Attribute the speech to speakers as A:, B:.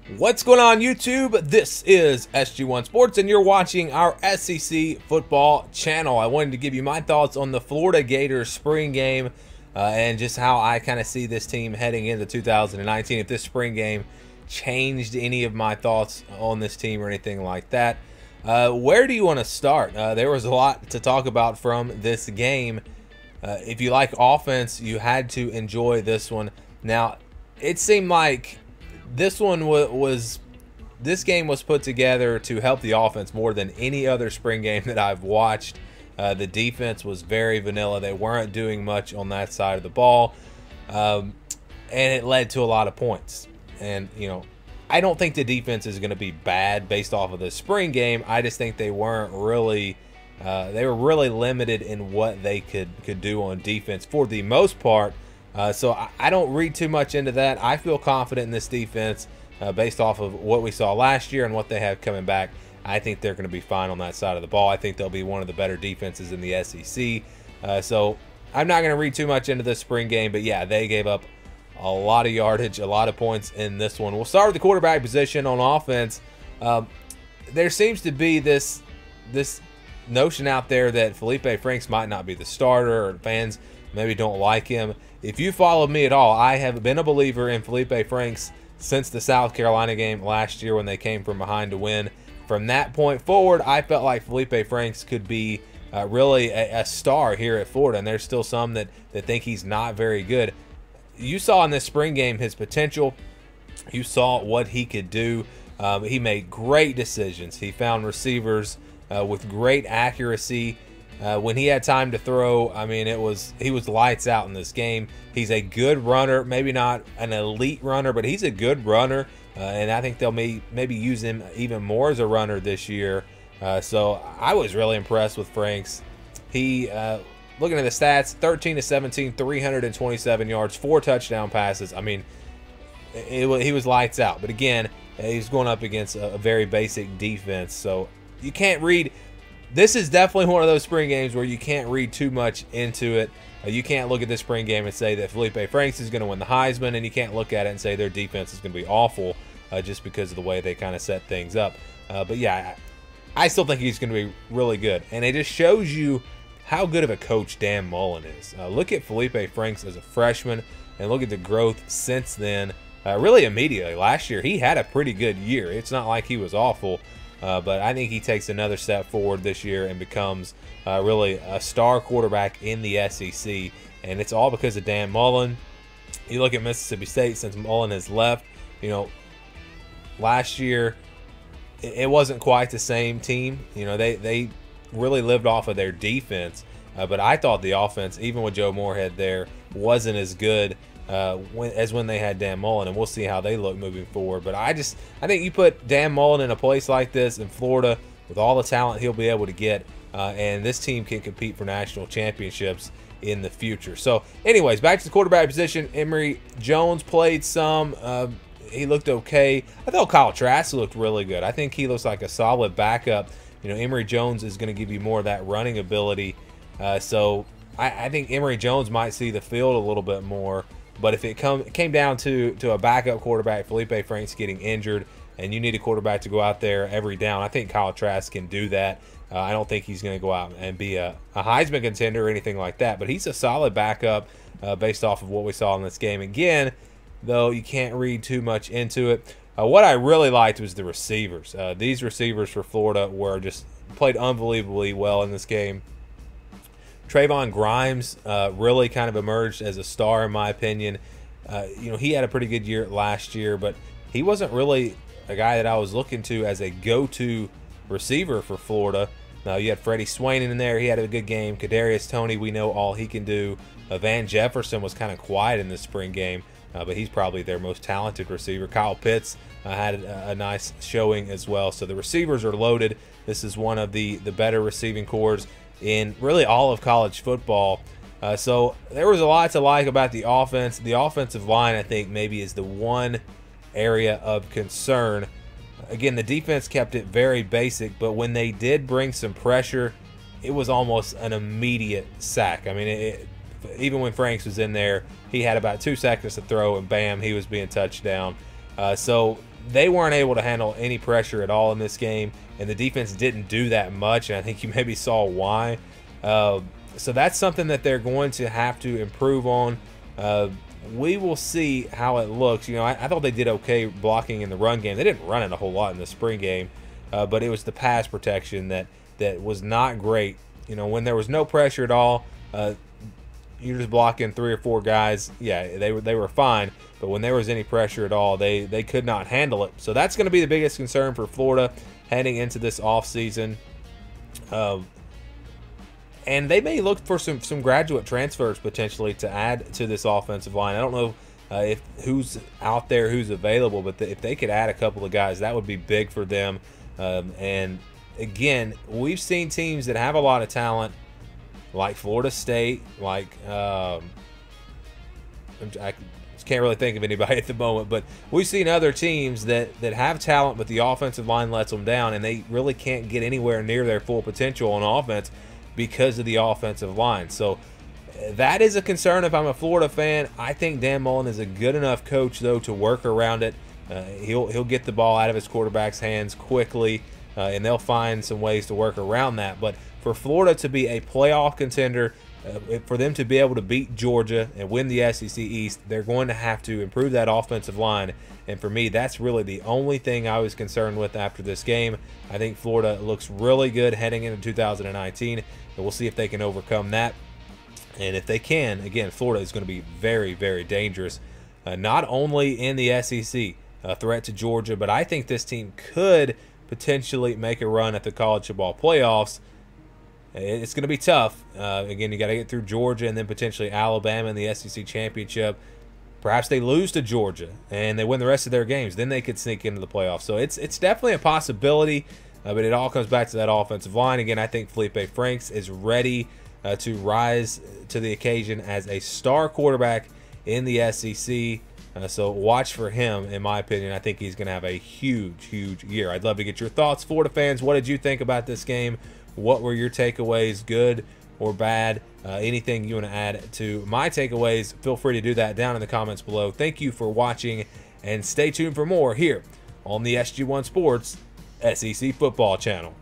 A: What's going on, YouTube? This is SG1 Sports, and you're watching our SEC football channel. I wanted to give you my thoughts on the Florida Gators spring game and just how I kind of see this team heading into 2019. If this spring game changed any of my thoughts on this team or anything like that. Where do you want to start? There was a lot to talk about from this game. If you like offense, you had to enjoy this one. Now, it seemed like this game was put together to help the offense more than any other spring game that I've watched. The defense was very vanilla. They weren't doing much on that side of the ball, and it led to a lot of points. And, you know, I don't think the defense is going to be bad based off of the spring game. I just think they weren't really they were really limited in what they could do on defense for the most part. So I don't read too much into that. I feel confident in this defense based off of what we saw last year and what they have coming back. I think they're going to be fine on that side of the ball. I think they'll be one of the better defenses in the SEC. So I'm not going to read too much into this spring game, but yeah, they gave up a lot of yardage, a lot of points in this one. We'll start with the quarterback position on offense. There seems to be this notion out there that Felipe Franks might not be the starter, or fans maybe don't like him. If you followed me at all, I have been a believer in Felipe Franks since the South Carolina game last year when they came from behind to win. From that point forward, I felt like Felipe Franks could be really a star here at Florida, and there's still some that think he's not very good. You saw in this spring game his potential. You saw what he could do. He made great decisions. He found receivers with great accuracy. When he had time to throw, I mean, he was lights out in this game. He's a good runner, maybe not an elite runner, but he's a good runner, and I think they'll maybe use him even more as a runner this year. So I was really impressed with Franks. He, looking at the stats, 13 to 17, 327 yards, 4 touchdown passes. I mean, he was lights out. But again, he's going up against a very basic defense, so you can't read. This is definitely one of those spring games where you can't read too much into it. You can't look at this spring game and say that Felipe Franks is going to win the Heisman, and you can't look at it and say their defense is going to be awful just because of the way they kind of set things up. But yeah, I still think he's going to be really good. And it just shows you how good of a coach Dan Mullen is. Look at Felipe Franks as a freshman and look at the growth since then. Really immediately. Last year, he had a pretty good year. It's not like he was awful. But I think he takes another step forward this year and becomes really a star quarterback in the SEC. And it's all because of Dan Mullen. You look at Mississippi State since Mullen has left. You know, last year it wasn't quite the same team. You know, they really lived off of their defense. But I thought the offense, even with Joe Moorhead there, wasn't as good as when they had Dan Mullen, and we'll see how they look moving forward. But I think you put Dan Mullen in a place like this in Florida with all the talent he'll be able to get, and this team can compete for national championships in the future. So anyways, back to the quarterback position. Emory Jones played some. He looked okay. I thought Kyle Trask looked really good. I think he looks like a solid backup. You know, Emory Jones is going to give you more of that running ability. So I think Emory Jones might see the field a little bit more. But if it came down to a backup quarterback, Felipe Franks getting injured, and you need a quarterback to go out there every down, I think Kyle Trask can do that. I don't think he's going to go out and be a Heisman contender or anything like that, but he's a solid backup based off of what we saw in this game. Again, though, you can't read too much into it. What I really liked was the receivers. These receivers for Florida played unbelievably well in this game. Trayvon Grimes really kind of emerged as a star in my opinion. You know, he had a pretty good year last year, but he wasn't really a guy that I was looking to as a go-to receiver for Florida. Now, you had Freddie Swain in there. He had a good game. Kadarius Toney, we know all he can do. Van Jefferson was kind of quiet in this spring game, but he's probably their most talented receiver. Kyle Pitts had a nice showing as well. So the receivers are loaded. This is one of the better receiving corps in really all of college football. So there was a lot to like about the offense. The offensive line, I think, maybe is the one area of concern. Again, the defense kept it very basic, but when they did bring some pressure, it was almost an immediate sack. I mean, even when Franks was in there, he had about 2 seconds to throw, and bam, he was being touched down. So they weren't able to handle any pressure at all in this game, and the defense didn't do that much, and I think you maybe saw why. So that's something that they're going to have to improve on. We will see how it looks. You know, I thought they did okay blocking in the run game. They didn't run it a whole lot in the spring game, but it was the pass protection that was not great. You know, when there was no pressure at all, you're just blocking 3 or 4 guys. Yeah, they were fine. But when there was any pressure at all, they could not handle it. So that's going to be the biggest concern for Florida heading into this offseason. And they may look for some graduate transfers potentially to add to this offensive line. I don't know if who's out there, who's available, but if they could add a couple of guys, that would be big for them. And again, we've seen teams that have a lot of talent, like Florida State, like I can't really think of anybody at the moment, but we've seen other teams that have talent, but the offensive line lets them down, and they really can't get anywhere near their full potential on offense because of the offensive line. So that is a concern if I'm a Florida fan. I think Dan Mullen is a good enough coach, though, to work around it. He'll get the ball out of his quarterback's hands quickly, and they'll find some ways to work around that. But for Florida to be a playoff contender, for them to be able to beat Georgia and win the SEC East, they're going to have to improve that offensive line. And for me, that's really the only thing I was concerned with after this game. I think Florida looks really good heading into 2019, and we'll see if they can overcome that. And if they can, again, Florida is going to be very, very dangerous, not only in the SEC, a threat to Georgia, but I think this team could potentially make a run at the college football playoffs. It's going to be tough. Again, you got to get through Georgia and then potentially Alabama in the SEC championship. Perhaps they lose to Georgia and they win the rest of their games. Then they could sneak into the playoffs. So it's definitely a possibility, but it all comes back to that offensive line. Again, I think Felipe Franks is ready to rise to the occasion as a star quarterback in the SEC. So watch for him, in my opinion. I think he's going to have a huge, huge year. I'd love to get your thoughts. Florida fans, what did you think about this game? What were your takeaways, good or bad? Anything you want to add to my takeaways, feel free to do that down in the comments below. Thank you for watching, and stay tuned for more here on the SG1 Sports SEC Football Channel.